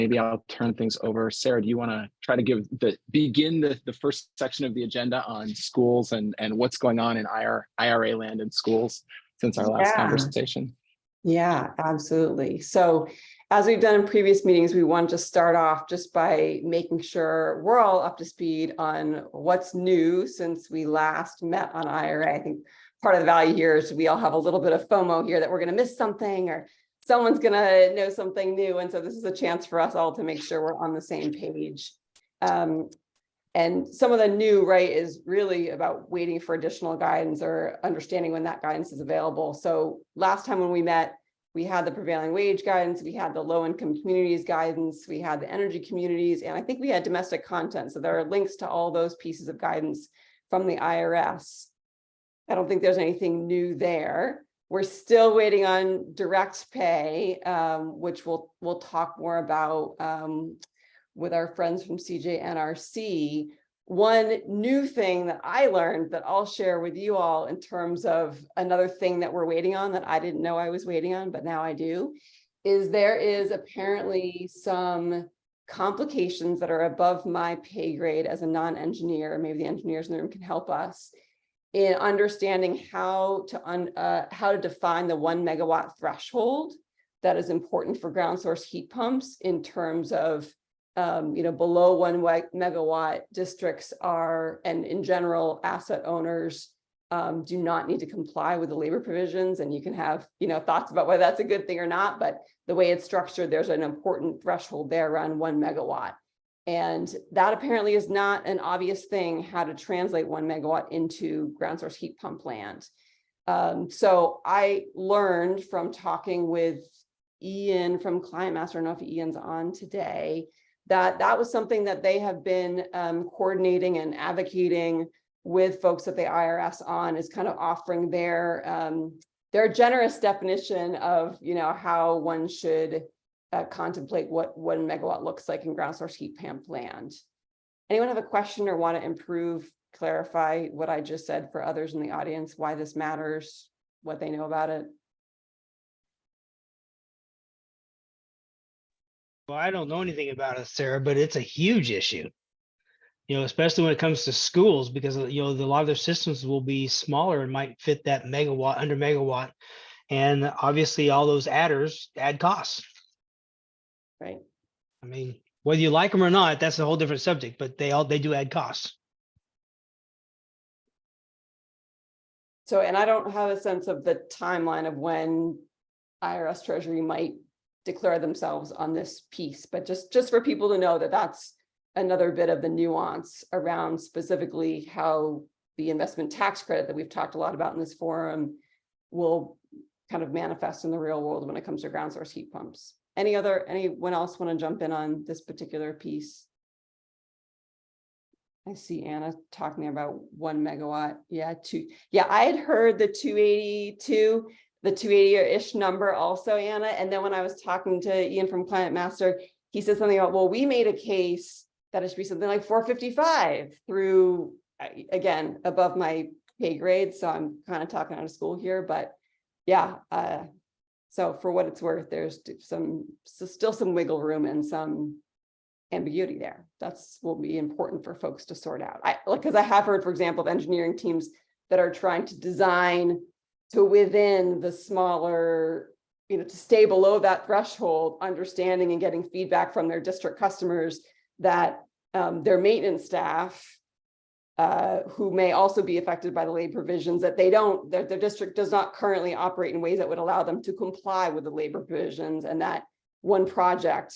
maybe I'll turn things over. Sarah, do you want to try to begin the first section of the agenda on schools and what's going on in IRA land and schools since our last Yeah, conversation? yeah, absolutely. So as we've done in previous meetings, we want to start off just by making sure we're all up to speed on what's new since we last met on IRA. I think part of the value here is we all have a little bit of FOMO here that we're going to miss something or someone's going to know something new. And so this is a chance for us all to make sure we're on the same page. And some of the new, right, is really about waiting for additional guidance or understanding when that guidance is available. So last time when we met, we had the prevailing wage guidance, we had the low income communities guidance, we had the energy communities, and I think we had domestic content. So there are links to all those pieces of guidance from the IRS. I don't think there's anything new there. We're still waiting on direct pay, which we'll talk more about with our friends from CJNRC. One new thing that I learned that I'll share with you all in terms of another thing that we're waiting on that I didn't know I was waiting on, but now I do, is there is apparently some complications that are above my pay grade as a non-engineer. Maybe the engineers in the room can help us in understanding how to define the 1 megawatt threshold that is important for ground source heat pumps in terms of below 1 megawatt districts are, and in general, asset owners do not need to comply with the labor provisions. And you can have, thoughts about whether that's a good thing or not, but the way it's structured, there's an important threshold there around 1 megawatt. And that apparently is not an obvious thing, how to translate 1 megawatt into ground source heat pump land. So I learned from talking with Ian from ClimateMaster, I don't know if Ian's on today, that was something that they have been coordinating and advocating with folks at the IRS on, is kind of offering their generous definition of how one should contemplate what 1 megawatt looks like in ground source heat pump land. Anyone have a question or want to clarify what I just said for others in the audience, why this matters, what they know about it? Well, I don't know anything about it, Sarah, but it's a huge issue, especially when it comes to schools, because, a lot of their systems will be smaller and might fit that under megawatt. And obviously all those adders add costs. Right. I mean, whether you like them or not, that's a whole different subject, but they do add costs. So, and I don't have a sense of the timeline of when IRS Treasury might declare themselves on this piece, but just for people to know that that's another bit of the nuance around specifically how the investment tax credit that we've talked a lot about in this forum will kind of manifest in the real world when it comes to ground source heat pumps. Anyone else want to jump in on this particular piece? I see Anna talking about 1 megawatt. Yeah, I had heard the 282, the 280-ish number also, Anna. And then when I was talking to Ian from ClimateMaster, he said something about, well, we made a case that it should be something like 455 through, again, above my pay grade. So I'm kind of talking out of school here, but yeah. So for what it's worth, there's still some wiggle room and some ambiguity there. That's will be important for folks to sort out. Because I have heard, for example, of engineering teams that are trying to design to within the smaller, to stay below that threshold, understanding and getting feedback from their district customers that their maintenance staff, who may also be affected by the labor provisions, that their district does not currently operate in ways that would allow them to comply with the labor provisions, and that one project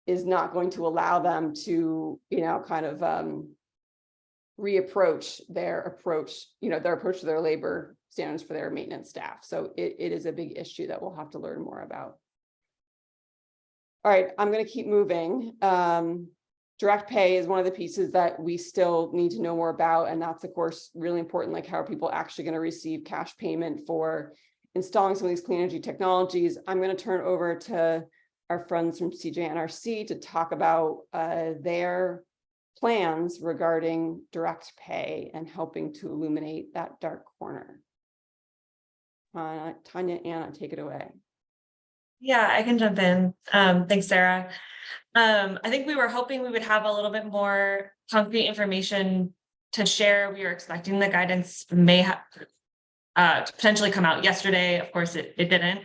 is not going to allow them to, reapproach their approach to their labor standards for their maintenance staff. So it is a big issue that we'll have to learn more about. All right, I'm going to keep moving. Direct pay is one of the pieces that we still need to know more about. And that's, of course, really important. Like, how are people actually going to receive cash payment for installing some of these clean energy technologies? I'm going to turn over to our friends from CJNRC to talk about their plans regarding direct pay and helping to illuminate that dark corner. Tanya, Anna, take it away. Yeah, I can jump in. Thanks, Sarah. I think we were hoping we would have a little bit more concrete information to share. We were expecting the guidance may have to potentially come out yesterday. Of course, it didn't.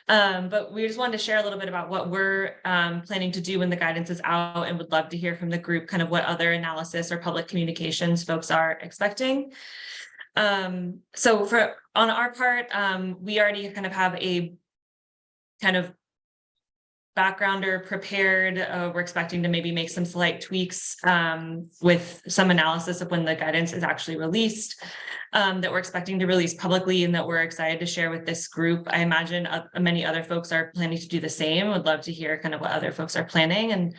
But we just wanted to share a little bit about what we're planning to do when the guidance is out, and would love to hear from the group kind of what other analysis or public communications folks are expecting. So on our part, we already kind of have a kind of backgrounder prepared. We're expecting to maybe make some slight tweaks with some analysis of when the guidance is actually released, that we're expecting to release publicly and that we're excited to share with this group. I imagine many other folks are planning to do the same. Would love to hear kind of what other folks are planning. And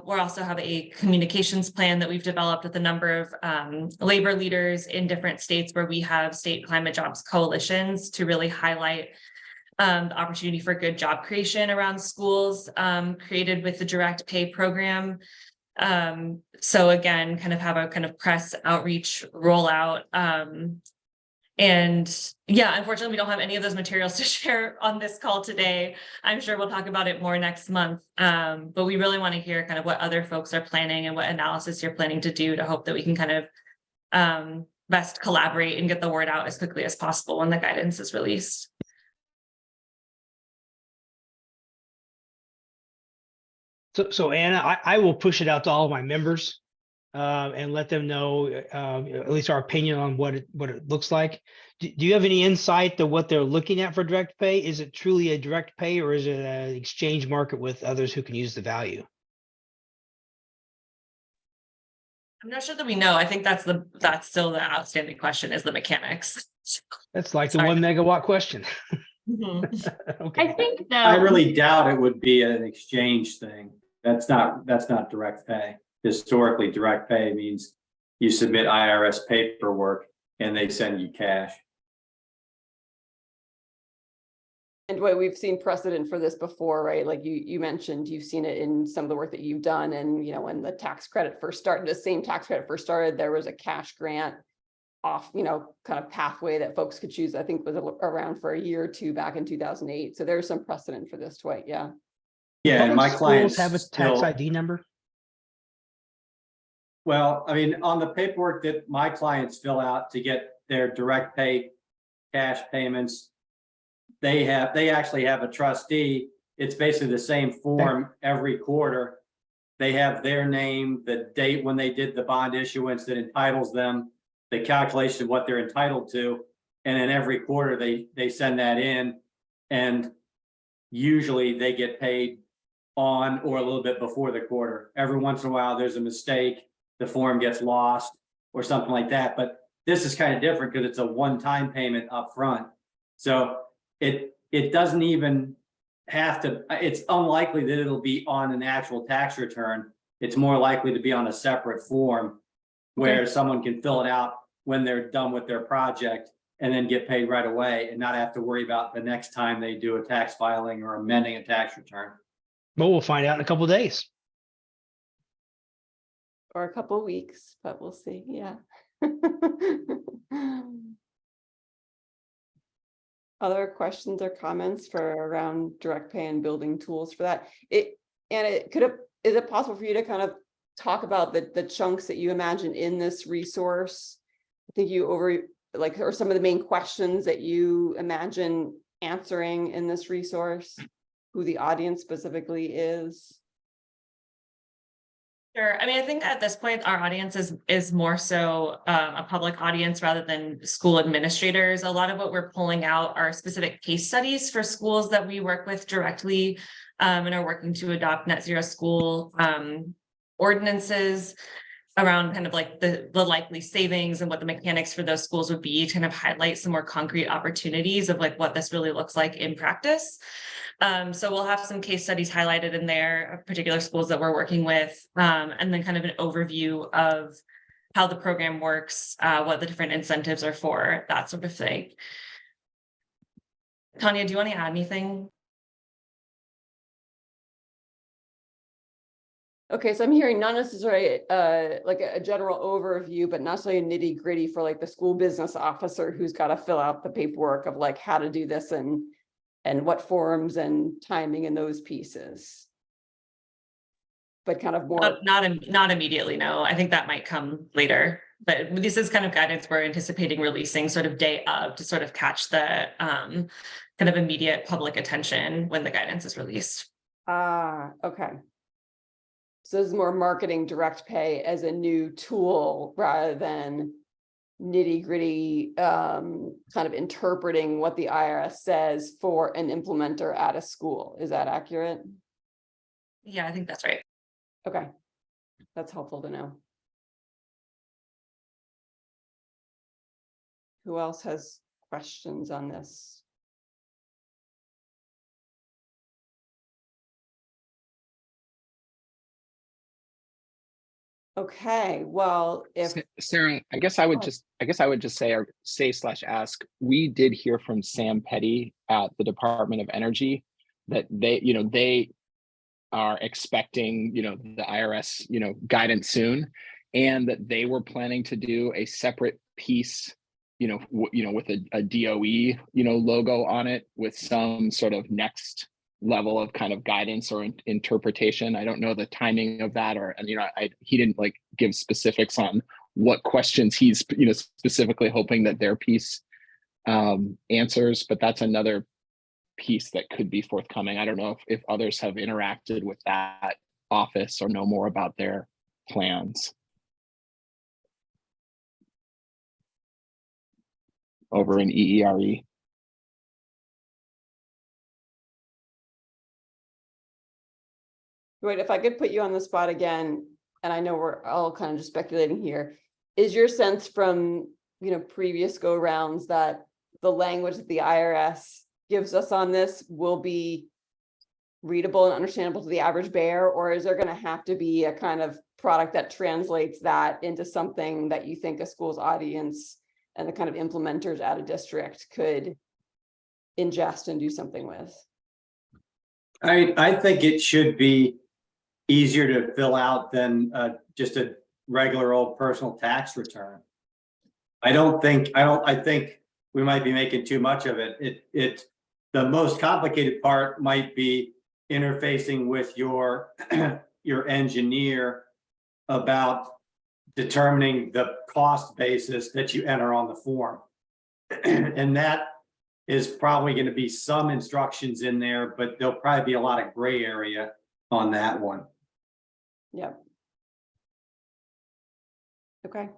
we also have a communications plan that we've developed with a number of labor leaders in different states where we have state climate jobs coalitions to really highlight the opportunity for good job creation around schools, created with the direct pay program. So again, kind of have a kind of press outreach rollout. And yeah, unfortunately, we don't have any of those materials to share on this call today. I'm sure we'll talk about it more next month. But we really want to hear kind of what other folks are planning and what analysis you're planning to do to hope that we can kind of best collaborate and get the word out as quickly as possible when the guidance is released. So Anna, I will push it out to all of my members and let them know at least our opinion on what it looks like. Do you have any insight to what they're looking at for direct pay? Is it truly a direct pay, or is it an exchange market with others who can use the value? I'm not sure that we know. I think that's still the outstanding question, is the mechanics. That's like the Sorry. 1 megawatt question. Okay. I think though. I really doubt it would be an exchange thing. That's not direct pay. Historically, direct pay means you submit IRS paperwork and they send you cash. And we've seen precedent for this before, right? Like you mentioned, you've seen it in some of the work that you've done. And, you know, when the tax credit first started, the same tax credit first started, there was a cash grant off, you know, kind of pathway that folks could choose, I think was around for a year or two back in 2008. So there's some precedent for this, Dwight. Yeah. Yeah, and my Public clients schools have a tax still, ID number. well, I mean, on the paperwork that my clients fill out to get their direct pay cash payments, they actually have a trustee. It's basically the same form every quarter. They have their name, the date when they did the bond issuance that entitles them, the calculation of what they're entitled to. And then every quarter they send that in, and usually they get paid on or a little bit before the quarter. Every once in a while, there's a mistake, the form gets lost or something like that. But this is kind of different because it's a one-time payment up front. So it doesn't even have to, it's unlikely that it'll be on an actual tax return. It's more likely to be on a separate form where someone can fill it out when they're done with their project and then get paid right away and not have to worry about the next time they do a tax filing or amending a tax return. But we'll find out in a couple of days. Or a couple of weeks, but we'll see. Yeah. Other questions or comments for around direct pay and building tools for that? Is it possible for you to kind of talk about the chunks that you imagine in this resource? I think or some of the main questions that you imagine answering in this resource, who the audience specifically is. Sure. I mean, I think at this point, our audience is more so a public audience rather than school administrators. A lot of what we're pulling out are specific case studies for schools that we work with directly and are working to adopt net zero school ordinances around kind of like the likely savings and what the mechanics for those schools would be, to kind of highlight some more concrete opportunities of like what this really looks like in practice. So we'll have some case studies highlighted in there of particular schools that we're working with, and then kind of an overview of how the program works, what the different incentives are for, that sort of thing. Tanya, do you want to add anything? Okay, so I'm hearing not necessarily like a general overview, but not necessarily a nitty gritty for like the school business officer who's got to fill out the paperwork of like how to do this and and what forms and timing and those pieces. But kind of more, Not immediately, no. I think that might come later. But this is kind of guidance we're anticipating releasing sort of day of to sort of catch the kind of immediate public attention when the guidance is released. okay. So this is more marketing direct pay as a new tool rather than nitty gritty kind of interpreting what the IRS says for an implementer at a school. Is that accurate? Yeah, I think that's right. Okay, that's helpful to know. Who else has questions on this? Okay, well, if Sarah, I guess I would just say slash ask, we did hear from Sam Petty at the Department of Energy that they are expecting, the IRS, guidance soon, and that they were planning to do a separate piece, with a DOE, logo on it with some sort of next level of kind of guidance or interpretation. I don't know the timing of that, he didn't give specifics on what questions he's, specifically hoping that their piece answers, but that's another piece that could be forthcoming. I don't know if others have interacted with that office or know more about their plans over in EERE. Wait, if I could put you on the spot again, and I know we're all kind of just speculating here, is your sense from, previous go rounds that the language that the IRS gives us on this will be readable and understandable to the average bear, or is there going to have to be a kind of product that translates that into something that you think a school's audience and the kind of implementers at a district could ingest and do something with? I think it should be easier to fill out than just a regular old personal tax return. I think we might be making too much of it. The most complicated part might be interfacing with your engineer about determining the cost basis that you enter on the form. And that is probably going to be some instructions in there, but there'll probably be a lot of gray area on that one. Yep. Okay.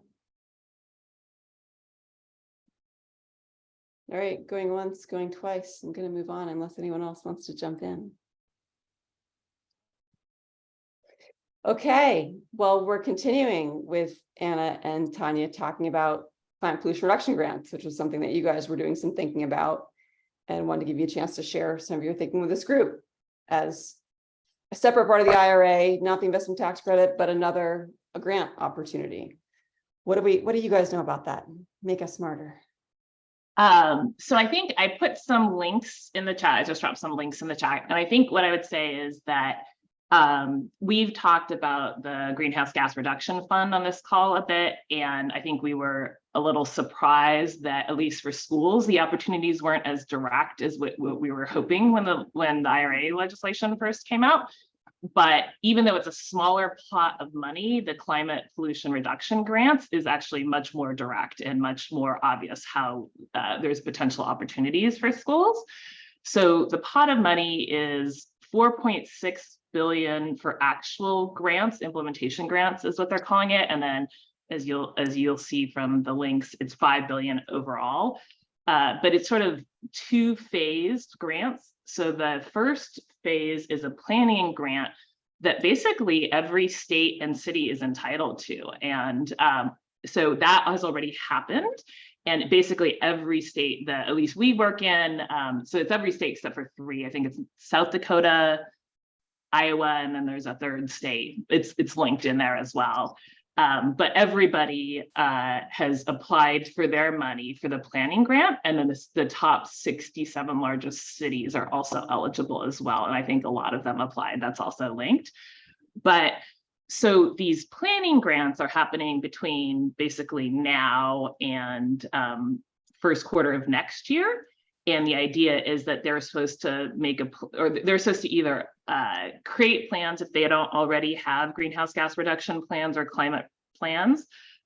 All right, going once, going twice. I'm going to move on unless anyone else wants to jump in. Okay, well, we're continuing with Anna and Tanya talking about climate pollution reduction grants, which was something that you guys were doing some thinking about, and wanted to give you a chance to share some of your thinking with this group as a separate part of the IRA, not the investment tax credit, but a grant opportunity. What do you guys know about that? Make us smarter. So I think I put some links in the chat. I just dropped some links in the chat. And I think what I would say is that we've talked about the Greenhouse Gas Reduction Fund on this call a bit. And I think we were a little surprised that, at least for schools, the opportunities weren't as direct as what we were hoping when the IRA legislation first came out. But even though it's a smaller pot of money, the climate pollution reduction grants is actually much more direct and much more obvious how there's potential opportunities for schools. So the pot of money is $4.6 billion for actual grants, implementation grants is what they're calling it. And then as you'll see from the links, it's $5 billion overall. But it's sort of two-phased grants. So the first phase is a planning grant that basically every state and city is entitled to. And so that has already happened. And basically every state that at least we work in, so it's every state except for 3. I think it's South Dakota, Iowa, and then there's a third state. It's linked in there as well. But everybody has applied for their money for the planning grant, and then the top 67 largest cities are also eligible as well. And I think a lot of them applied. That's also linked. But so these planning grants are happening between basically now and first quarter of next year. And the idea is that they're supposed to they're supposed to either create plans if they don't already have greenhouse gas reduction plans or climate plans.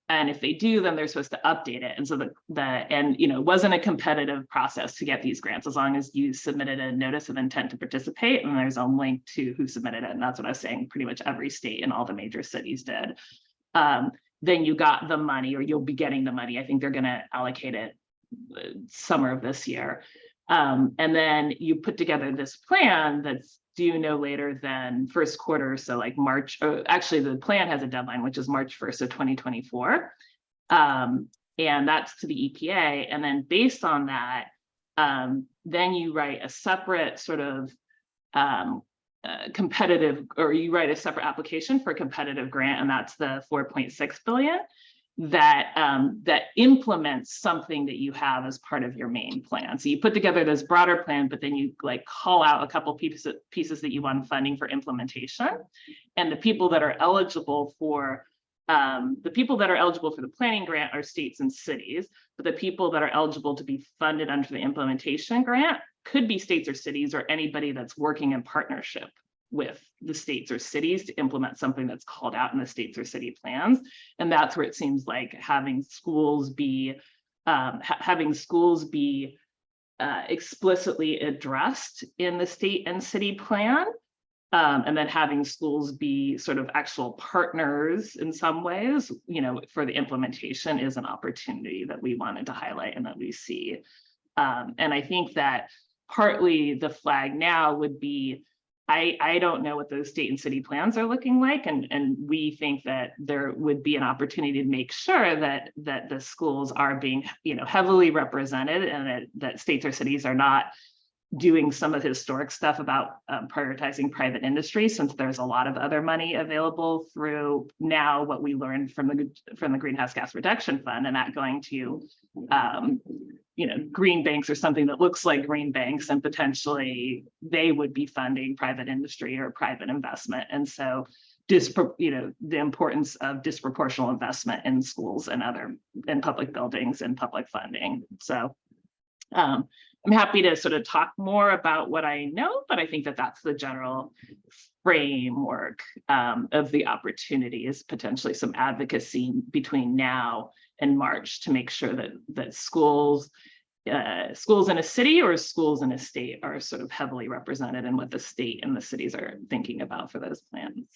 And if they do, then they're supposed to update it. And so it wasn't a competitive process to get these grants, as long as you submitted a notice of intent to participate, and there's a link to who submitted it. And that's what I was saying, pretty much every state and all the major cities did. Then you got the money, or you'll be getting the money. I think they're going to allocate it summer of this year. And then you put together this plan that's due no later than first quarter, so like March, or actually the plan has a deadline, which is March 1st of 2024. And that's to the EPA. And then based on that, then you write a separate sort of competitive, or you write a separate application for a competitive grant, and that's the 4.6 billion that implements something that you have as part of your main plan. So you put together this broader plan, but then you like call out a couple pieces that you want funding for implementation. And the people that are eligible for the planning grant are states and cities, but the people that are eligible to be funded under the implementation grant could be states or cities, or anybody that's working in partnership with the states or cities to implement something that's called out in the states or city plans. And that's where it seems like having schools be explicitly addressed in the state and city plan, and then having schools be sort of actual partners in some ways, for the implementation, is an opportunity that we wanted to highlight and that we see. And I think that partly the flag now would be, I don't know what those state and city plans are looking like, and we think that there would be an opportunity to make sure that the schools are being heavily represented, and that states or cities are not doing some of the historic stuff about prioritizing private industry, since there's a lot of other money available through now what we learned from the Greenhouse Gas Reduction Fund, and that going to green banks or something that looks like green banks, and potentially they would be funding private industry or private investment. And so the importance of disproportional investment in schools and in public buildings and public funding. So I'm happy to sort of talk more about what I know, but I think that that's the general framework of the opportunity, is potentially some advocacy between now and March to make sure that schools in a city or schools in a state are sort of heavily represented in what the state and the cities are thinking about for those plans.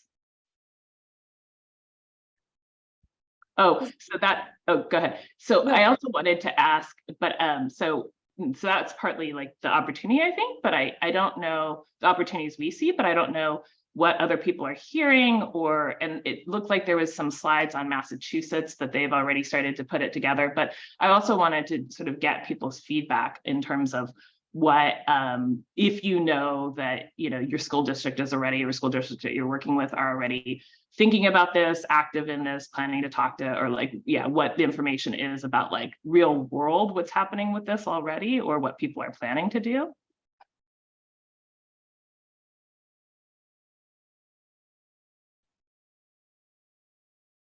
Go ahead. So no. I also wanted to ask, but so that's partly like the opportunity, I think, but I don't know the opportunities we see, but I don't know what other people are hearing, and it looked like there was some slides on Massachusetts that they've already started to put it together. But I also wanted to sort of get people's feedback in terms of what, if that, your school district is already, or school district that you're working with are already thinking about this, active in this, planning to talk to, or what the information is about real world, what's happening with this already, or what people are planning to do.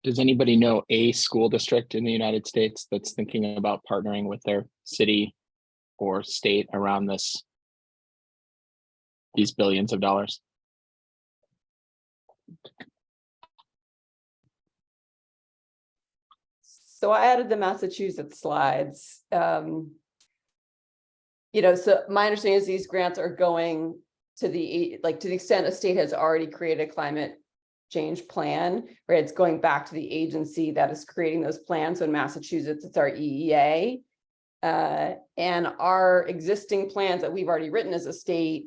Does anybody know a school district in the United States that's thinking about partnering with their city or state around these billions of dollars? So I added the Massachusetts slides. So my understanding is these grants are going to the extent a state has already created a climate change plan, right? It's going back to the agency that is creating those plans. So in Massachusetts, it's our EEA. And our existing plans that we've already written as a state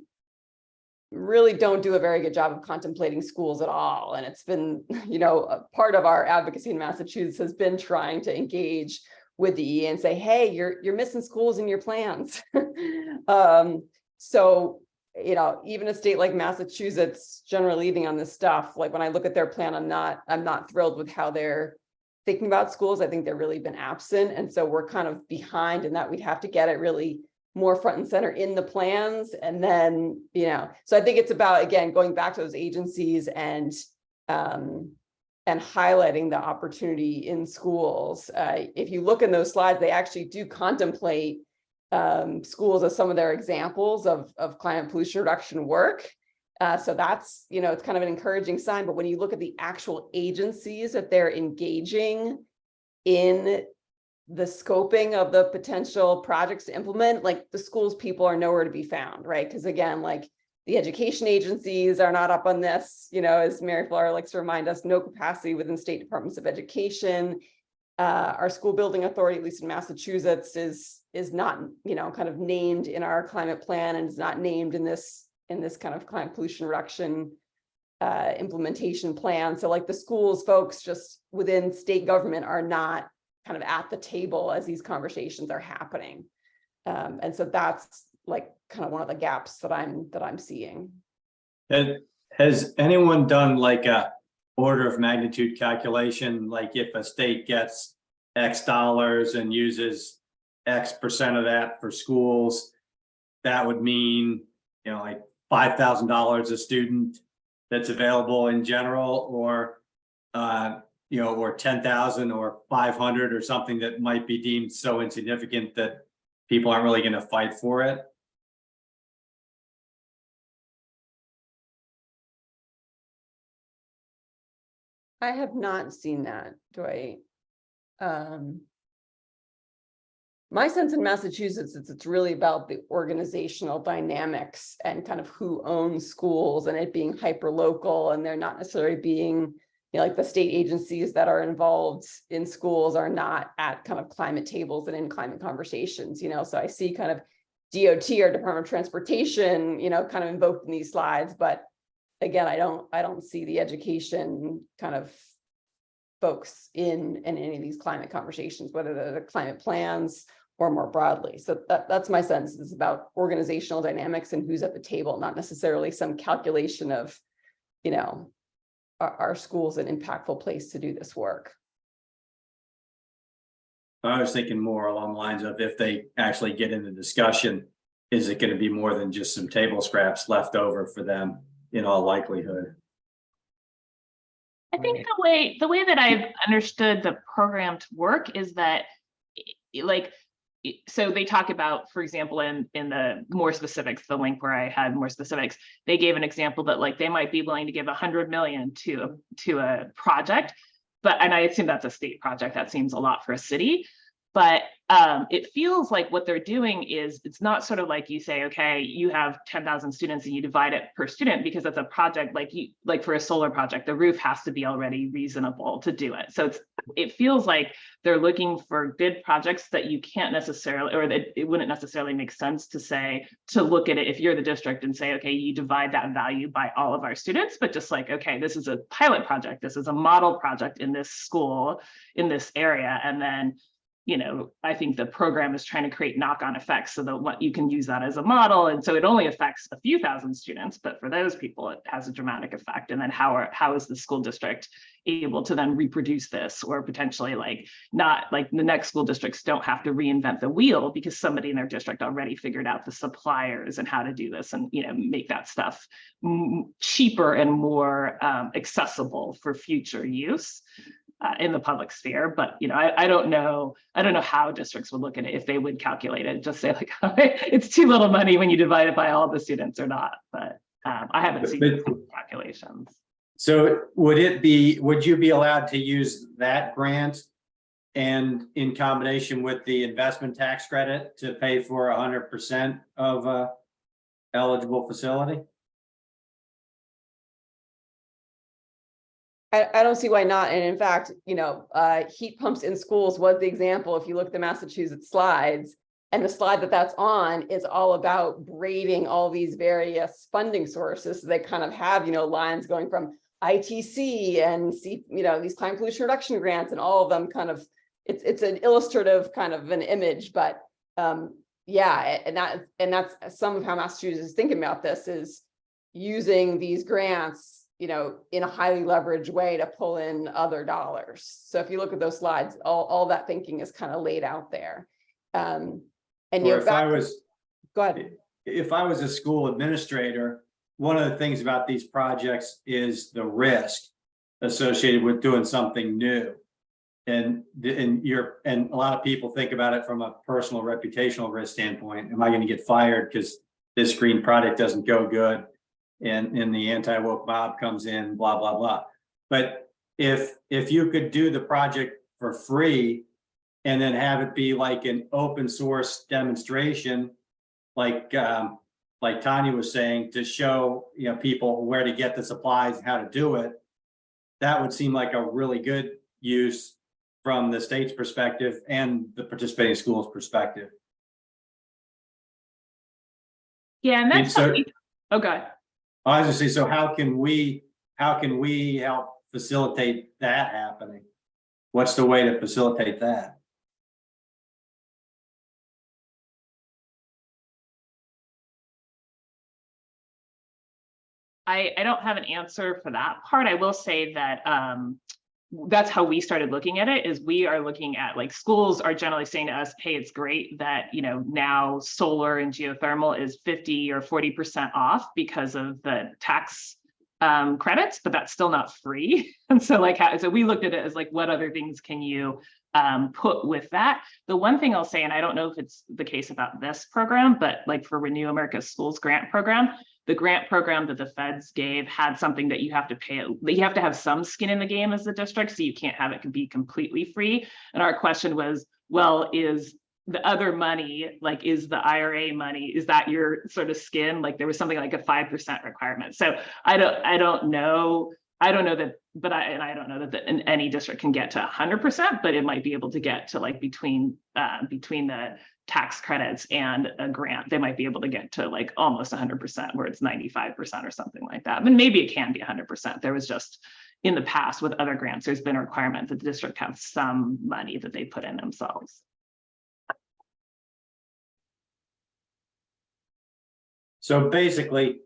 really don't do a very good job of contemplating schools at all. And it's been, a part of our advocacy in Massachusetts has been trying to engage with the EEA and say, hey, you're missing schools in your plans. So even a state like Massachusetts generally leading on this stuff, when I look at their plan, I'm not thrilled with how they're thinking about schools. I think they've really been absent. And so we're kind of behind in that we'd have to get it really more front and center in the plans. And then, so I think it's about, again, going back to those agencies and highlighting the opportunity in schools. If you look in those slides, they actually do contemplate schools as some of their examples of climate pollution reduction work. So that's, you know, it's kind of an encouraging sign, but when you look at the actual agencies that they're engaging in the scoping of the potential projects to implement, like the schools people are nowhere to be found, right? Because again, like the education agencies are not up on this, you know, as Mary Flora likes to remind us, no capacity within state departments of education. Our school building authority, at least in Massachusetts, is not, you know, kind of named in our climate plan and is not named in this kind of climate pollution reduction implementation plan. So like the schools folks just within state government are not kind of at the table as these conversations are happening. And so that's like kind of one of the gaps that I'm seeing. And has anyone done like a order of magnitude calculation, like if a state gets X dollars and uses X% of that for schools, that would mean, you know, like $5,000 a student that's available in general, or you know, or 10,000 or 500 or something that might be deemed so insignificant that people aren't really going to fight for it? I have not seen that. Do I? My sense in Massachusetts is it's really about the organizational dynamics and kind of who owns schools and it being hyper local, and they're not necessarily being, you know, like the state agencies that are involved in schools are not at kind of climate tables and in climate conversations, you know. So I see kind of DOT or Department of Transportation, you know, kind of invoked in these slides, but again, I don't see the education kind of folks in any of these climate conversations, whether they're the climate plans or more broadly. So that's my sense, is about organizational dynamics and who's at the table, not necessarily some calculation of, you know, are schools an impactful place to do this work? I was thinking more along the lines of if they actually get into discussion, is it going to be more than just some table scraps left over for them in all likelihood? I think the way that I've understood the program to work is that, like, so they talk about, for example, in the more specifics, the link where I had more specifics, they gave an example that like they might be willing to give 100 million to a project, and I assume that's a state project. That seems a lot for a city. But it feels like what they're doing is, it's not sort of like you say, okay, you have 10,000 students and you divide it per student, because it's a project like for a solar project, the roof has to be already reasonable to do it. So it feels like they're looking for good projects that you can't necessarily, or that it wouldn't necessarily make sense to look at it if you're the district and say, okay, you divide that value by all of our students, but just like, okay, this is a pilot project, this is a model project in this school, in this area, and then, you know, I think the program is trying to create knock-on effects so that what you can use that as a model. And so it only affects a few thousand students, but for those people, it has a dramatic effect. And then how is the school district able to then reproduce this, or potentially like not like the next school districts don't have to reinvent the wheel because somebody in their district already figured out the suppliers and how to do this, and, you know, make that stuff cheaper and more accessible for future use. In the public sphere. But, you know, I don't know how districts would look at it if they would calculate it, just say like, it's too little money when you divide it by all the students or not. But I haven't seen the calculations. So would you be allowed to use that grant and in combination with the investment tax credit to pay for 100% of a eligible facility? I don't see why not. And in fact, you know, heat pumps in schools was the example. If you look at the Massachusetts slides, and the slide that's on is all about braiding all these various funding sources. So they kind of have, you know, lines going from ITC and you know, these climate pollution reduction grants, and all of them kind of, it's an illustrative kind of an image, but yeah, and that's some of how Massachusetts is thinking about this, is using these grants, you know, in a highly leveraged way to pull in other dollars. So if you look at those slides, all that thinking is kind of laid out there. And you know, go ahead. If I was a school administrator, one of the things about these projects is the risk associated with doing something new. and a lot of people think about it from a personal reputational risk standpoint. Am I going to get fired because this green product doesn't go good? And the anti-woke mob comes in, blah, blah, blah. But if you could do the project for free and then have it be like an open source demonstration, like Tanya was saying, to show, people where to get the supplies and how to do it, that would seem like a really good use from the state's perspective and the participating schools perspective. Yeah, and that's so- something. Okay. I was gonna say, so how can we help facilitate that happening? What's the way to facilitate that? I don't have an answer for that part. I will say that that's how we started looking at it, is we are looking at, like, schools are generally saying to us, hey, it's great that, now solar and geothermal is 50 or 40% off because of the tax credits, but that's still not free. And so so we looked at it as like, what other things can you put with that? The one thing I'll say, and I don't know if it's the case about this program, but like for Renew America Schools grant program, the grant program that the feds gave had something that you have to pay, that you have to have some skin in the game as the district, so you can't have it be completely free. And our question was, well, is the other money, like, is the IRA money, is that your sort of skin? Like, there was something like a 5% requirement. So I don't know that, but I don't know that any district can get to 100%, but it might be able to get to, like, between the tax credits and a grant, they might be able to get to like almost 100%, where it's 95% or something like that. But maybe it can be 100%. There was just, in the past with other grants, there's been a requirement that the district have some money that they put in themselves. So basically,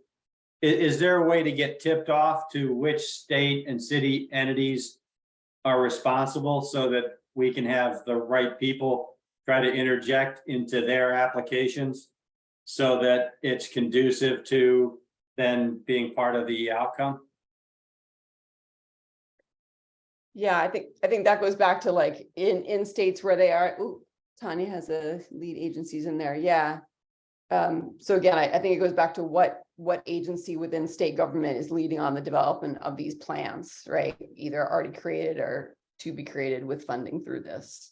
is there a way to get tipped off to which state and city entities are responsible so that we can have the right people try to interject into their applications so that it's conducive to then being part of the outcome? Yeah, I think that goes back to, like, in states where they are. Ooh, Tanya has a lead agencies in there. Yeah. So again, I think it goes back to what agency within state government is leading on the development of these plans, right? Either already created or to be created with funding through this.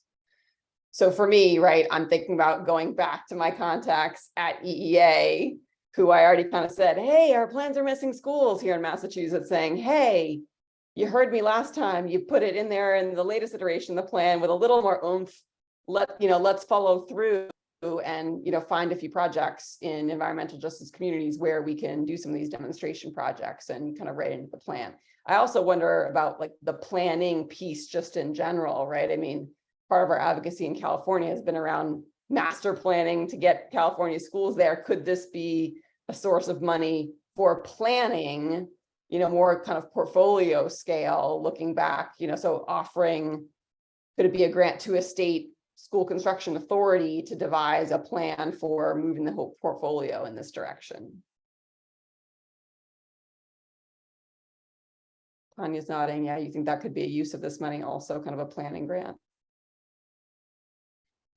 So for me, right, I'm thinking about going back to my contacts at EEA, who I already kind of said, hey, our plans are missing schools here in Massachusetts, saying, hey, you heard me last time, you put it in there in the latest iteration of the plan with a little more oomph. Let's follow through and, find a few projects in environmental justice communities where we can do some of these demonstration projects and kind of write into the plan. I also wonder about, like, the planning piece just in general, right? I mean, part of our advocacy in California has been around master planning to get California schools there. Could this be a source of money for planning, more kind of portfolio scale, looking back, so offering, could it be a grant to a state school construction authority to devise a plan for moving the whole portfolio in this direction? Tanya's nodding. Yeah, you think that could be a use of this money, also kind of a planning grant?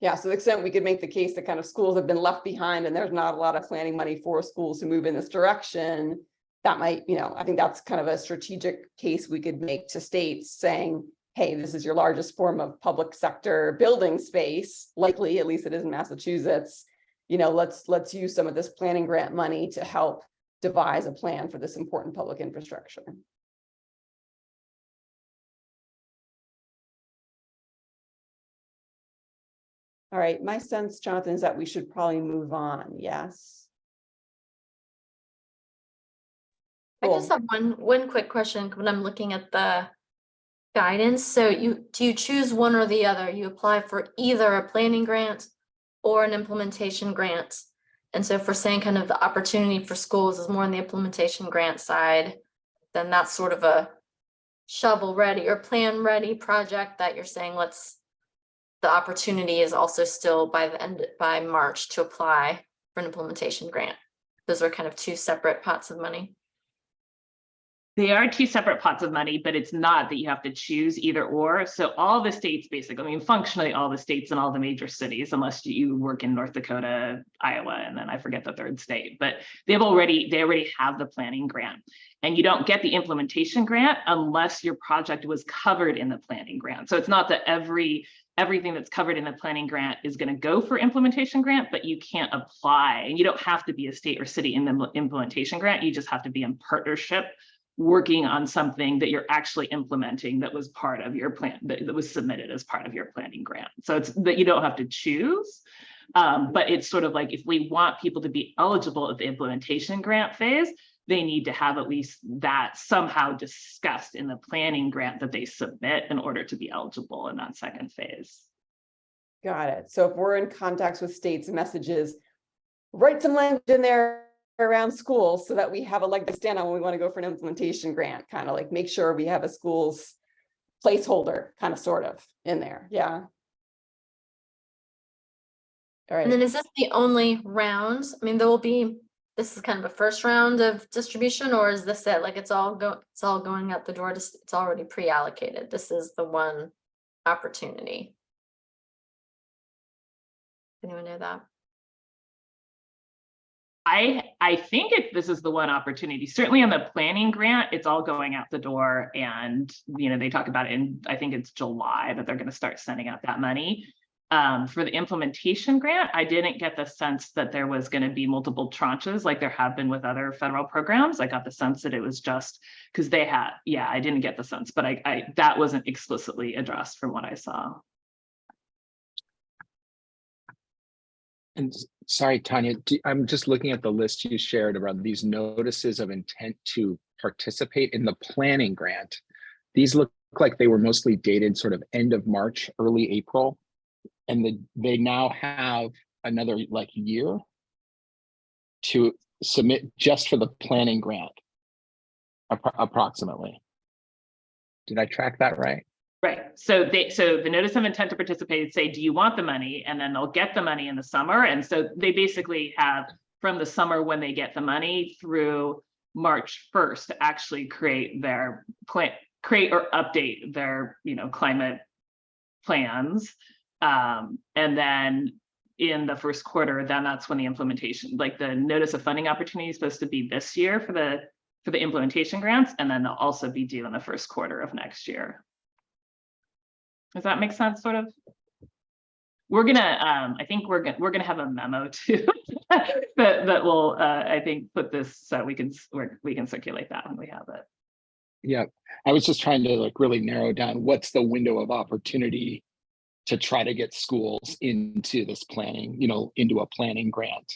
Yeah, so to the extent we could make the case that kind of schools have been left behind and there's not a lot of planning money for schools to move in this direction, that might, I think that's kind of a strategic case we could make to states saying, hey, this is your largest form of public sector building space, likely, at least it is in Massachusetts. Let's use some of this planning grant money to help devise a plan for this important public infrastructure. All right, my sense, Jonathan, is that we should probably move on. Yes. I just have one quick question when I'm looking at the guidance. So do you choose one or the other? You apply for either a planning grant or an implementation grant. And so if we're saying kind of the opportunity for schools is more on the implementation grant side, then that's sort of a shovel ready or plan ready project that you're saying the opportunity is also still by March to apply for an implementation grant. Those are kind of two separate pots of money. They are two separate pots of money, but it's not that you have to choose either or. So all the states basically, I mean, functionally all the states and all the major cities, unless you work in North Dakota, Iowa, and then I forget the third state, but they already have the planning grant. And you don't get the implementation grant unless your project was covered in the planning grant. So it's not that everything that's covered in the planning grant is going to go for implementation grant, but you can't apply, and you don't have to be a state or city in the implementation grant. You just have to be in partnership working on something that you're actually implementing that was part of your plan, that was submitted as part of your planning grant. So it's that you don't have to choose, but it's sort of like, if we want people to be eligible at the implementation grant phase, they need to have at least that somehow discussed in the planning grant that they submit in order to be eligible in that second phase. Got it. So if we're in contacts with states and messages, write some language in there around schools so that we have a leg to stand on when we want to go for an implementation grant, kind of like make sure we have a school's placeholder kind of sort of in there. Yeah. All And then right. is this the only round? I mean, this is kind of a first round of distribution, or is this it? Like it's all going out the door, it's already pre-allocated. This is the one opportunity. Anyone know that? I think this is the one opportunity. Certainly on the planning grant, it's all going out the door, and they talk about it in, I think it's July, that they're going to start sending out that money. For the implementation grant, I didn't get the sense that there was going to be multiple tranches like there have been with other federal programs. I got the sense that it was just because they had, I didn't get the sense, but that wasn't explicitly addressed from what I saw. And sorry, Tanya, I'm just looking at the list you shared about these notices of intent to participate in the planning grant. These look like they were mostly dated sort of end of March, early April. And they now have another year to submit just for the planning grant, approximately. Did I track that right? Right. So the notice of intent to participate say, do you want the money? And then they'll get the money in the summer. And so they basically have from the summer when they get the money through March 1st to actually create their plan, create or update their, climate plans. And then in the first quarter, then that's when the implementation, like the notice of funding opportunity is supposed to be this year for the implementation grants. And then they'll also be due in the first quarter of next year. Does that make sense, sort of? We're gonna, I think we're gonna have a memo too that will, I think, put this so we can circulate that when we have it. Yeah, I was just trying to really narrow down what's the window of opportunity to try to get schools into this planning, into a planning grant.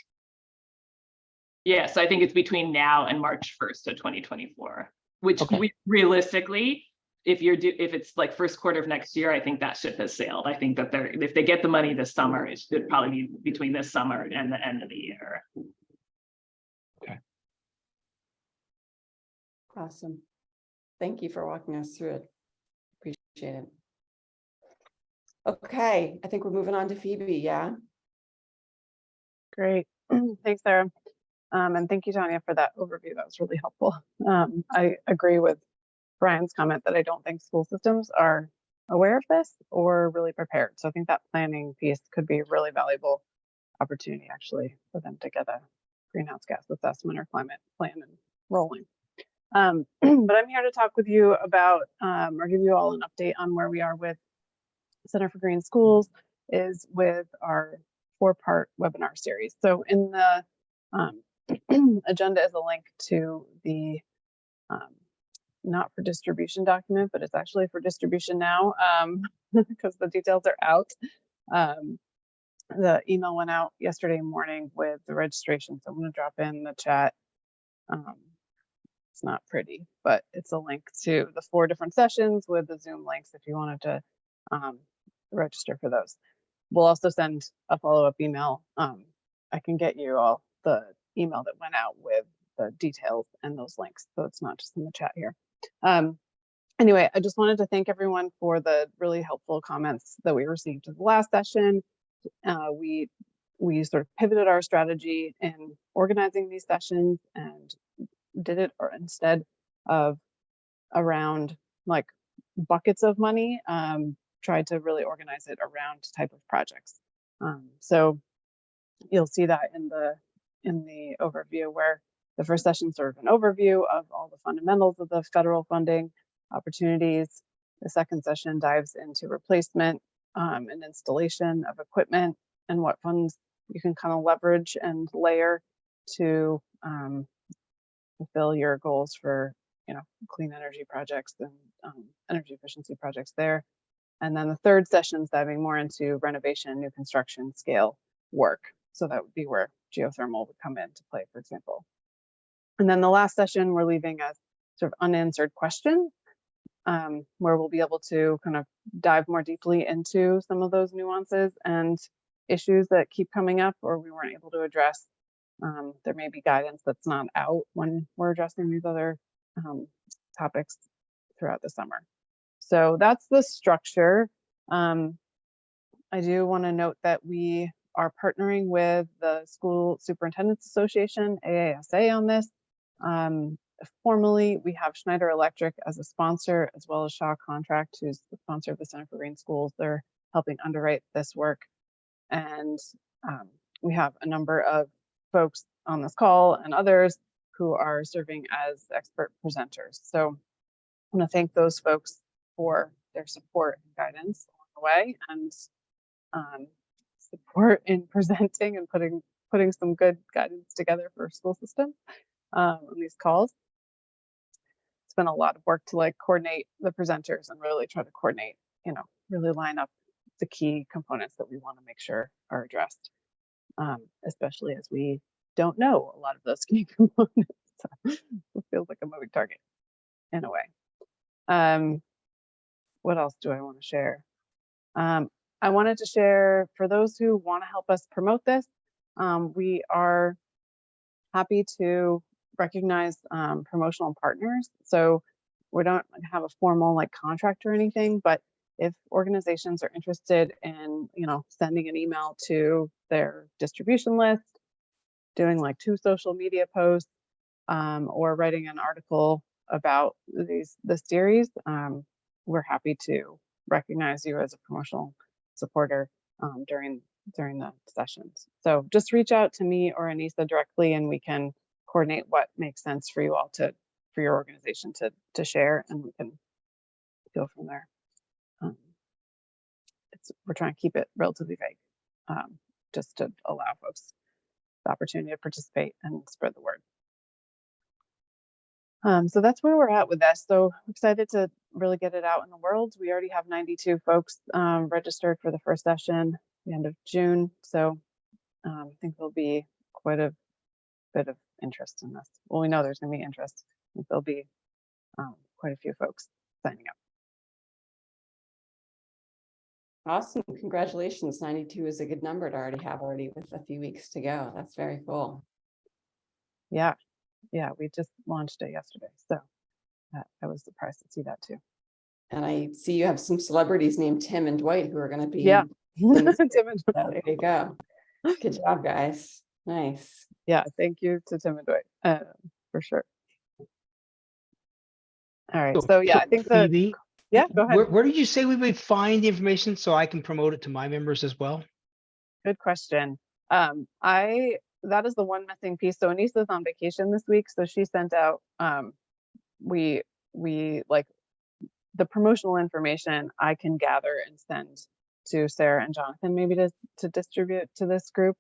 Yeah, so I think it's between now and March 1st of 2024, which we realistically, if it's like first quarter of next year, I think that ship has sailed. I think that if they get the money this summer, it should probably be between this summer and the end of the year. Okay. Awesome. Thank you for walking us through it. Appreciate it. Okay, I think we're moving on to Phoebe, yeah? Great. Thanks, Sarah. And thank you, Tanya, for that overview. That was really helpful. I agree with Brian's comment that I don't think school systems are aware of this or really prepared. So I think that planning piece could be a really valuable opportunity actually for them to get a greenhouse gas assessment or climate plan and rolling. But I'm here to talk with you about or give you all an update on where we are with Center for Green Schools is with our 4-part webinar series. So in the agenda is a link to the not for distribution document, but it's actually for distribution now because the details are out. The email went out yesterday morning with the registration. So I'm going to drop in the chat. It's not pretty, but it's a link to the 4 different sessions with the Zoom links if you wanted to register for those. We'll also send a follow-up email. I can get you all the email that went out with the details and those links, so it's not just in the chat here. Anyway, I just wanted to thank everyone for the really helpful comments that we received in the last session. We sort of pivoted our strategy in organizing these sessions and did it instead of around like buckets of money, tried to really organize it around type of projects. So you'll see that in the overview, where the first session is sort of an overview of all the fundamentals of the federal funding opportunities. The second session dives into replacement and installation of equipment and what funds you can kind of leverage and layer to fulfill your goals for, clean energy projects and energy efficiency projects there. And then the third session is diving more into renovation, new construction scale work. So that would be where geothermal would come into play, for example. And then the last session, we're leaving a sort of unanswered question, where we'll be able to kind of dive more deeply into some of those nuances and issues that keep coming up or we weren't able to address. There may be guidance that's not out when we're addressing these other topics throughout the summer. So that's the structure. I do want to note that we are partnering with the School Superintendents Association, AASA, on this. Formally, we have Schneider Electric as a sponsor, as well as Shaw Contract, who's the sponsor of the Center for Green Schools. They're helping underwrite this work. And we have a number of folks on this call and others who are serving as expert presenters. So I want to thank those folks for their support and guidance along the way, and support in presenting and putting some good guidance together for school system on these calls. It's been a lot of work to like coordinate the presenters and really try to coordinate, really line up the key components that we want to make sure are addressed, especially as we don't know a lot of those key components. So it feels like a moving target in a way. What else do I want to share? I wanted to share, for those who want to help us promote this, we are happy to recognize promotional partners. So we don't have a formal like contract or anything, but if organizations are interested in, sending an email to their distribution list, doing like 2 social media posts, or writing an article about this series, we're happy to recognize you as a promotional supporter during the sessions. So just reach out to me or Anissa directly, and we can coordinate what makes sense for you all for your organization to share, and we can go from there. We're trying to keep it relatively vague, just to allow folks the opportunity to participate and spread the word. So that's where we're at with this. So excited to really get it out in the world. We already have 92 folks registered for the first session, the end of June. So I think there'll be quite a bit of interest in this. Well, we know there's going to be interest. I think there'll be quite a few folks signing up. Awesome. Congratulations. 92 is a good number to already have with a few weeks to go. That's very cool. Yeah, we just launched it yesterday. So I was surprised to see that too. And I see you have some celebrities named Tim and Dwight who are going to be. Yeah. in this Tim and so there you go. Good job, guys. Nice. Yeah, thank you to Tim and Dwight, for sure. All right, so yeah, I think that, Phoebe, yeah, go ahead. where did you say we would find the information so I can promote it to my members as well? Good question. That is the one missing piece. So Anissa's on vacation this week, so she sent out, we like the promotional information I can gather and send to Sarah and Jonathan, maybe to distribute to this group.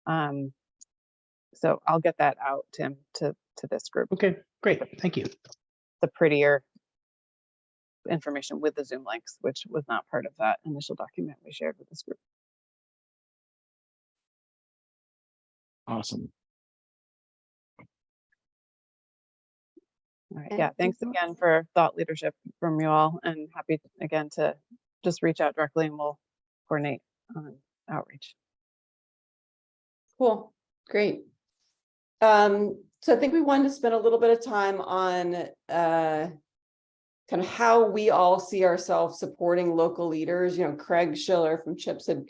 So I'll get that out, Tim, to this group. Okay, great. Thank you. The prettier information with the Zoom links, which was not part of that initial document we shared with this group. Awesome. All right, yeah, thanks again for thought leadership from you all, and happy again to just reach out directly and we'll coordinate on outreach. Cool. Great. So I think we wanted to spend a little bit of time on kind of how we all see ourselves supporting local leaders. Craig Schiller from CHIPS had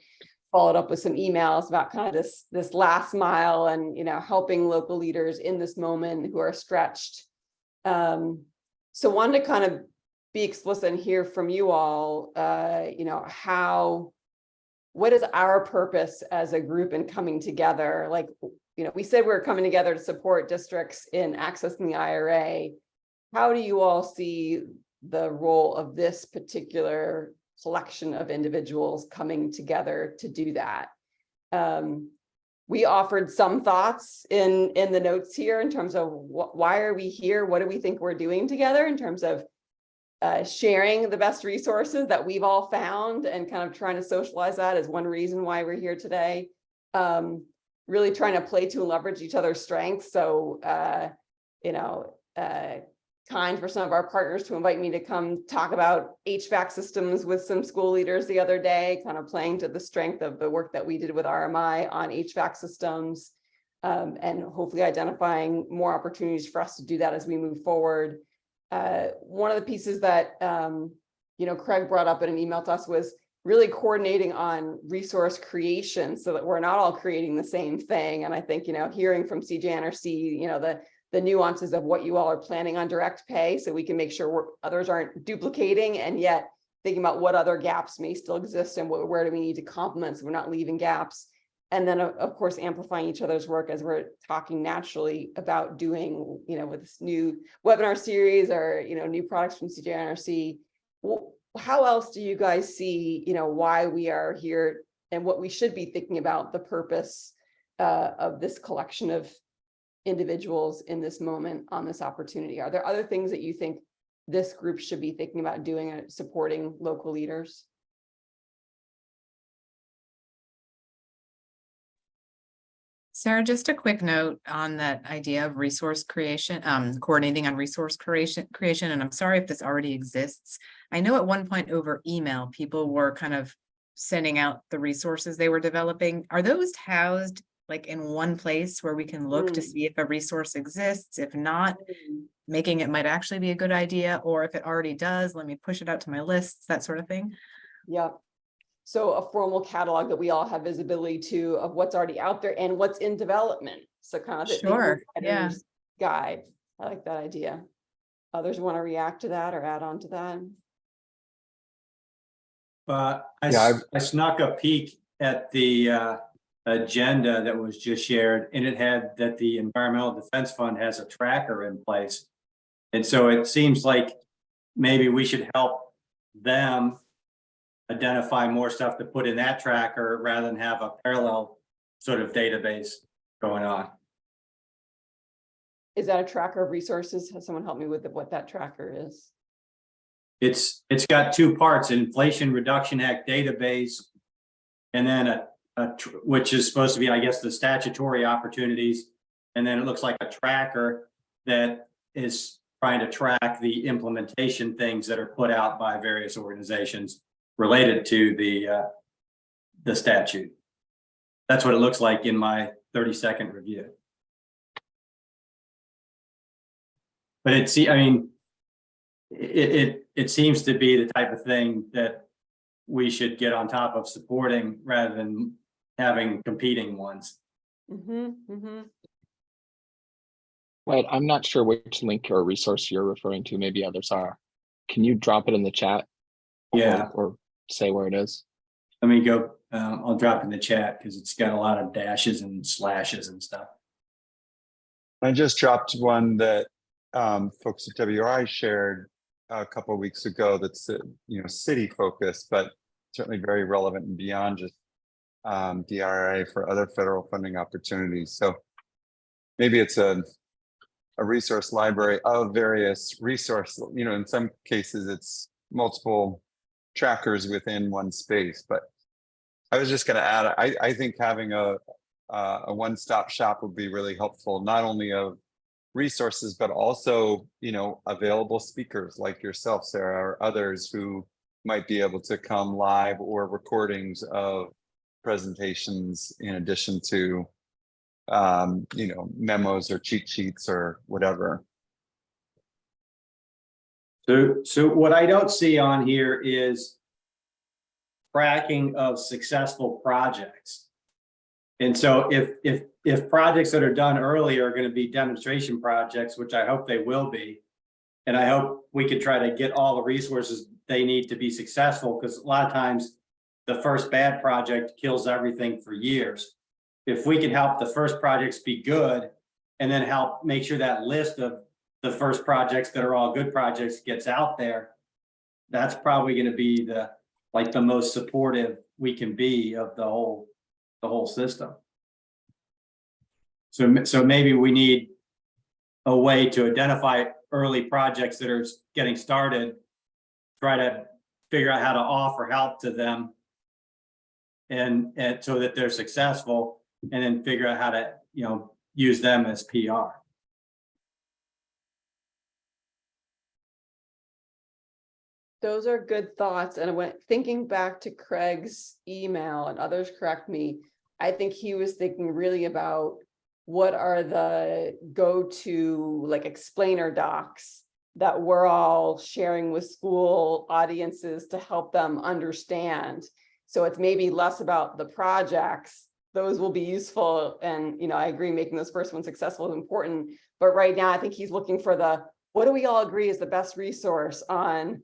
followed up with some emails about kind of this last mile and, helping local leaders in this moment who are stretched. So wanted to kind of be explicit and hear from you all, you know, what is our purpose as a group in coming together? Like, you know, we said we're coming together to support districts in accessing the IRA. How do you all see the role of this particular collection of individuals coming together to do that? We offered some thoughts in the notes here in terms of why are we here? What do we think we're doing together in terms of sharing the best resources that we've all found and kind of trying to socialize that as one reason why we're here today. Really trying to play to and leverage each other's strengths. So, you know, kind for some of our partners to invite me to come talk about HVAC systems with some school leaders the other day, kind of playing to the strength of the work that we did with RMI on HVAC systems, and hopefully identifying more opportunities for us to do that as we move forward. One of the pieces that, you know, Craig brought up in an email to us was really coordinating on resource creation so that we're not all creating the same thing. And I think, you know, hearing from CJNRC, you know, the nuances of what you all are planning on direct pay, so we can make sure others aren't duplicating, and yet thinking about what other gaps may still exist and where do we need to complement so we're not leaving gaps. And then of course, amplifying each other's work as we're talking naturally about doing, you know, with this new webinar series or, you know, new products from CJNRC. How else do you guys see, you know, why we are here and what we should be thinking about the purpose of this collection of individuals in this moment on this opportunity? Are there other things that you think this group should be thinking about doing and supporting local leaders? Sarah, just a quick note on that idea of resource creation, coordinating on resource creation, and I'm sorry if this already exists. I know at one point over email, people were kind of sending out the resources they were developing. Are those housed like in one place where we can look to see if a resource exists? If not, making it might actually be a good idea, or if it already does, let me push it out to my lists, that sort of thing. Yeah. So a formal catalog that we all have visibility to of what's already out there and what's in development. So kind of the Sure, yeah. guide. I like that idea. Others want to react to that or add on to that? I snuck a peek at the agenda that was just shared, and it had that the Environmental Defense Fund has a tracker in place. And so it seems like maybe we should help them identify more stuff to put in that tracker rather than have a parallel sort of database going on. Is that a tracker of resources? Has someone helped me with what that tracker is? It's got two parts: an Inflation Reduction Act database, and then which is supposed to be, I guess, the statutory opportunities. And then it looks like a tracker that is trying to track the implementation things that are put out by various organizations related to the statute. That's what it looks like in my 30-second review. But I mean, it seems to be the type of thing that we should get on top of supporting rather than having competing ones. Wait, I'm not sure which link or resource you're referring to. Maybe others are. Can you drop it in the chat? Yeah. Or say where it is? Let me go. I'll drop in the chat because it's got a lot of dashes and slashes and stuff. I just dropped one that folks at WRI shared a couple of weeks ago. That's city focused, but certainly very relevant and beyond just DRA for other federal funding opportunities. So maybe it's a resource library of various resource. In some cases it's multiple trackers within one space. But I was just going to add, I think having a one-stop shop would be really helpful, not only of resources, but also, available speakers like yourself, Sarah, or others who might be able to come live, or recordings of presentations in addition to, memos or cheat sheets or whatever. So what I don't see on here is tracking of successful projects. And so if projects that are done early are going to be demonstration projects, which I hope they will be, And I hope we can try to get all the resources they need to be successful, because a lot of times the first bad project kills everything for years. If we can help the first projects be good and then help make sure that list of the first projects that are all good projects gets out there, that's probably going to be the most supportive we can be of the whole system. So maybe we need a way to identify early projects that are getting started, try to figure out how to offer help to them and so that they're successful, and then figure out how to, use them as PR. Those are good thoughts. And when thinking back to Craig's email, and others correct me, I think he was thinking really about what are the go-to like explainer docs that we're all sharing with school audiences to help them understand. So it's maybe less about the projects. Those will be useful. And, I agree, making those first ones successful is important. But right now, I think he's looking for what do we all agree is the best resource on,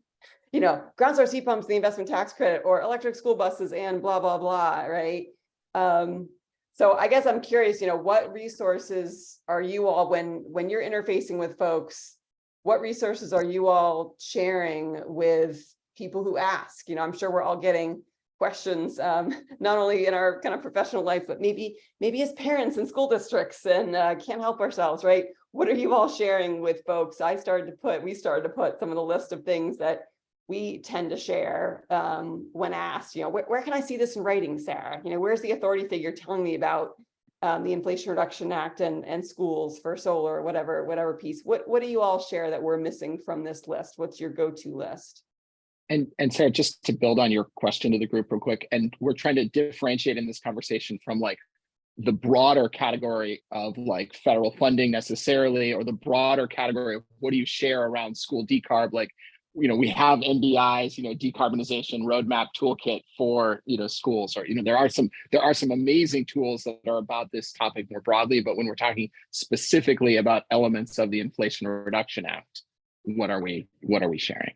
ground source heat pumps, the investment tax credit, or electric school buses and blah, blah, blah, right? So I guess I'm curious, what resources are you all, when you're interfacing with folks, what resources are you all sharing with people who ask? I'm sure we're all getting questions, not only in our kind of professional life, but maybe as parents in school districts and can't help ourselves, right? What are you all sharing with folks? We started to put some of the list of things that we tend to share when asked, where can I see this in writing, Sarah? Where's the authority figure telling me about the Inflation Reduction Act and schools for solar, whatever piece? What do you all share that we're missing from this list? What's your go-to list? And Sarah, just to build on your question to the group real quick, and we're trying to differentiate in this conversation from like the broader category of like federal funding necessarily, or the broader category of what do you share around school decarb? Like, we have NDI's, decarbonization roadmap toolkit for, schools, or, there are some amazing tools that are about this topic more broadly, but when we're talking specifically about elements of the Inflation Reduction Act, what are we sharing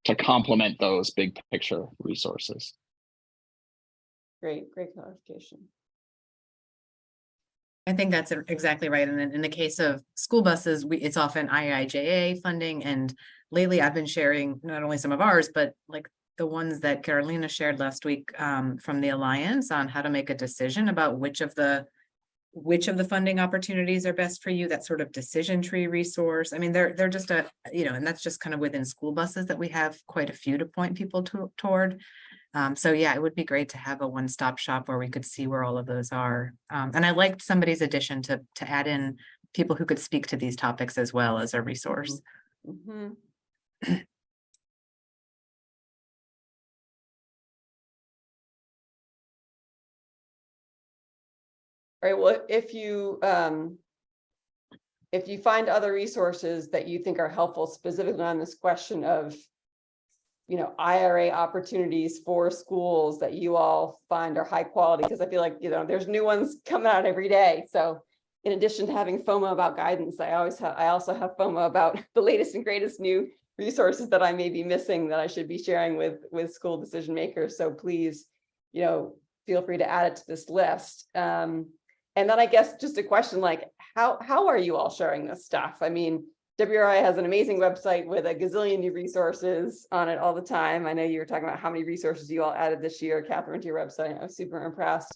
to complement those big picture resources? Great clarification. I think that's exactly right. And then in the case of school buses, it's often IIJA funding. And lately I've been sharing not only some of ours, but like the ones that Carolina shared last week from the Alliance on how to make a decision about which of the funding opportunities are best for you, that sort of decision tree resource. I mean, they're just and that's just kind of within school buses that we have quite a few to point people toward. So yeah, it would be great to have a one-stop shop where we could see where all of those are. And I liked somebody's addition to add in people who could speak to these topics as well as a resource. Mm-hmm. All right, well, if you find other resources that you think are helpful specifically on this question of, IRA opportunities for schools that you all find are high quality, because I feel like, there's new ones coming out every day. So in addition to having FOMO about guidance, I also have FOMO about the latest and greatest new resources that I may be missing that I should be sharing with school decision makers. So please, feel free to add it to this list. And then I guess just a question like, how are you all sharing this stuff? I mean, WRI has an amazing website with a gazillion new resources on it all the time. I know you were talking about how many resources you all added this year, Catherine, to your website. I was super impressed.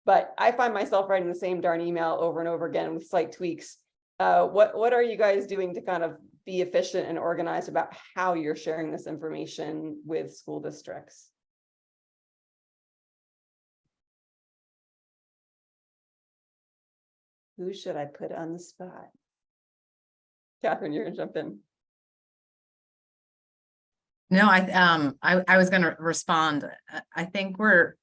But I find myself writing the same darn email over and over again with slight tweaks. What are you guys doing to kind of be efficient and organized about how you're sharing this information with school districts? Who should I put on the spot? Catherine, you're gonna jump in. No, I was gonna respond. I think we're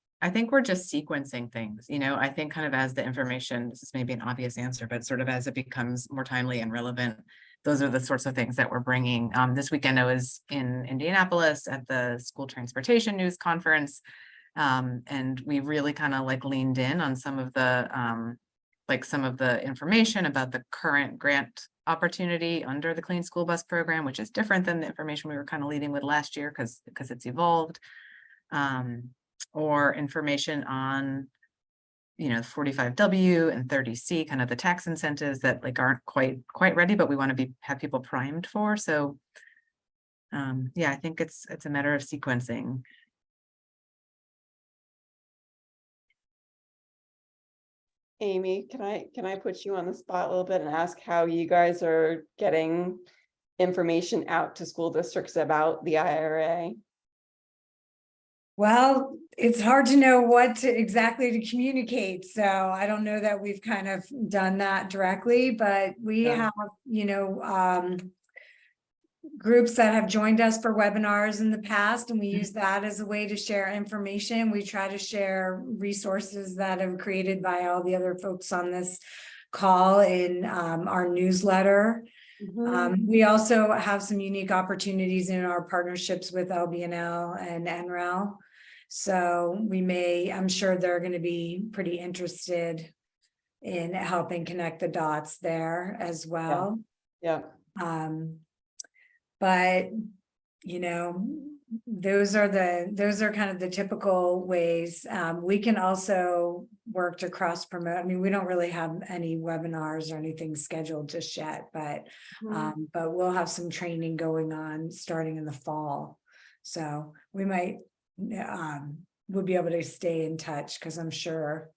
just sequencing things, I think kind of as the information, this is maybe an obvious answer, but sort of as it becomes more timely and relevant, those are the sorts of things that we're bringing. This weekend I was in Indianapolis at the School Transportation News Conference. And we really kind of like leaned in on some of the information about the current grant opportunity under the Clean School Bus Program, which is different than the information we were kind of leading with last year because it's evolved. Or information on, 45W and 30C, kind of the tax incentives that like aren't quite ready, but we want to have people primed for. So yeah, I think it's a matter of sequencing. Amy, can I put you on the spot a little bit and ask how you guys are getting information out to school districts about the IRA? Well, it's hard to know what exactly to communicate, so I don't know that we've kind of done that directly, but we Yeah. have, groups that have joined us for webinars in the past, and we use that as a way to share information. We try to share resources that are created by all the other folks on this call in our newsletter. We also have some unique opportunities in our partnerships with LBNL and NREL. So I'm sure they're going to be pretty interested in helping connect the dots there as well. Yeah. But those are kind of the typical ways. We can also work to cross promote. I mean, we don't really have any webinars or anything scheduled just yet, but we'll have some training going on starting in the fall. So we might we'll be able to stay in touch because I'm sure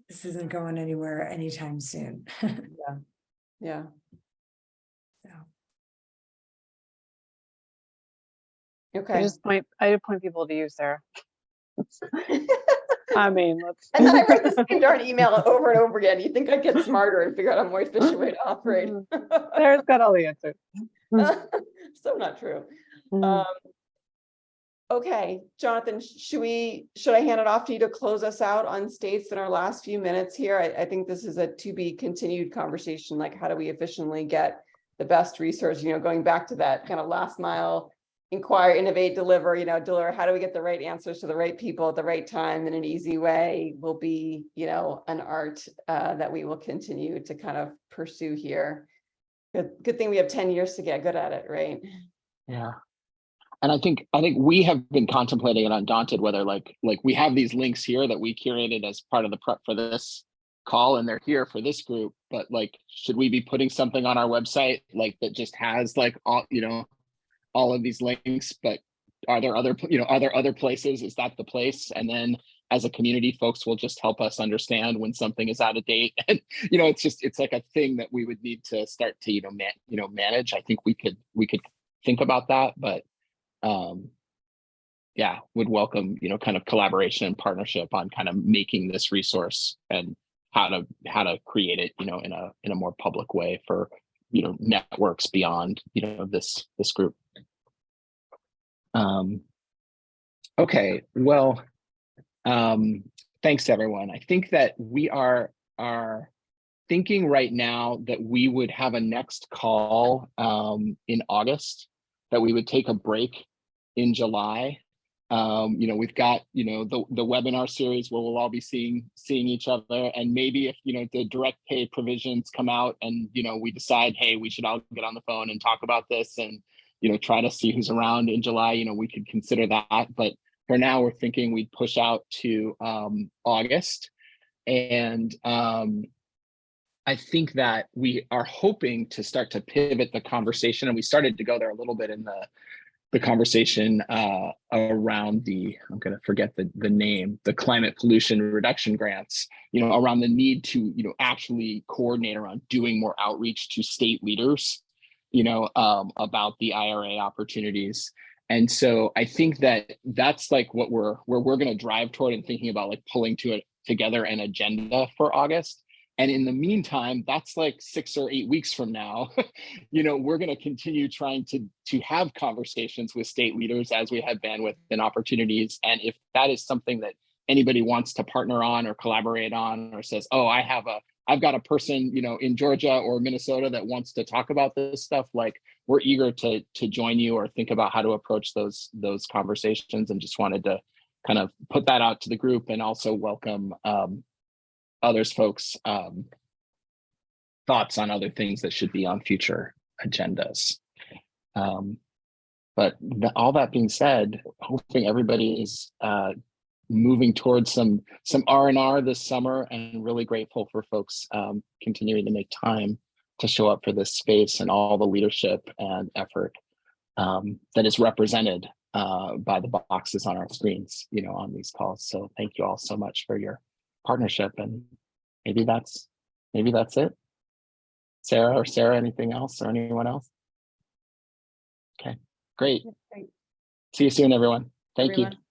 this isn't going anywhere anytime soon. Yeah. So. Okay. I point people to you, Sarah. I mean, let's. And then I write the same darn email over and over again. You think I'd get smarter and figure out a more efficient way to operate? Sarah's got all the answers. So not true. Mm. Okay, Jonathan, should I hand it off to you to close us out on states in our last few minutes here? I think this is a to be continued conversation. Like, how do we efficiently get the best resource? Going back to that kind of last mile, inquire, innovate, deliver. Deliver. How do we get the right answers to the right people at the right time in an easy way? Will be an art that we will continue to kind of pursue here. Good thing we have 10 years to get good at it, right? Yeah. And I think we have been contemplating it Undaunted, whether like we have these links here that we curated as part of the prep for this call, and they're here for this group, but like, should we be putting something on our website like that just has like all of these links, but are there other places? Is that the place? And then as a community, folks will just help us understand when something is out of date. And it's like a thing that we would need to start to manage. I think we could think about that, but yeah, would welcome kind of collaboration and partnership on kind of making this resource and how to create it in a more public way for networks beyond this group. Okay, well, thanks everyone. I think that we are thinking right now that we would have a next call in August, that we would take a break in July. We've got the webinar series where we'll all be seeing each other, and maybe if the direct pay provisions come out and we decide, hey, we should all get on the phone and talk about this and try to see who's around in July, we could consider that. But for now, we're thinking we'd push out to August. And I think that we are hoping to start to pivot the conversation, and we started to go there a little bit in the conversation around I'm going to forget the name, the climate pollution reduction grants, around the need to, actually coordinate around doing more outreach to state leaders, about the IRA opportunities. And so I think that that's like where we're going to drive toward, and thinking about like pulling together an agenda for August. And in the meantime, that's like 6 or 8 weeks from now, we're going to continue trying to have conversations with state leaders as we have bandwidth and opportunities. And if that is something that anybody wants to partner on or collaborate on, or says, oh, I've got a person, in Georgia or Minnesota that wants to talk about this stuff, like, we're eager to join you or think about how to approach those conversations, and just wanted to kind of put that out to the group, and also welcome others folks thoughts on other things that should be on future agendas. But all that being said, hoping everybody is moving towards some R&R this summer, and really grateful for folks continuing to make time to show up for this space and all the leadership and effort that is represented by the boxes on our screens, you know, on these calls. So thank you all so much for your partnership, and maybe that's it. Sarah, anything else, or anyone else? Okay, great. Great. See you soon, everyone. Thank you. Everyone.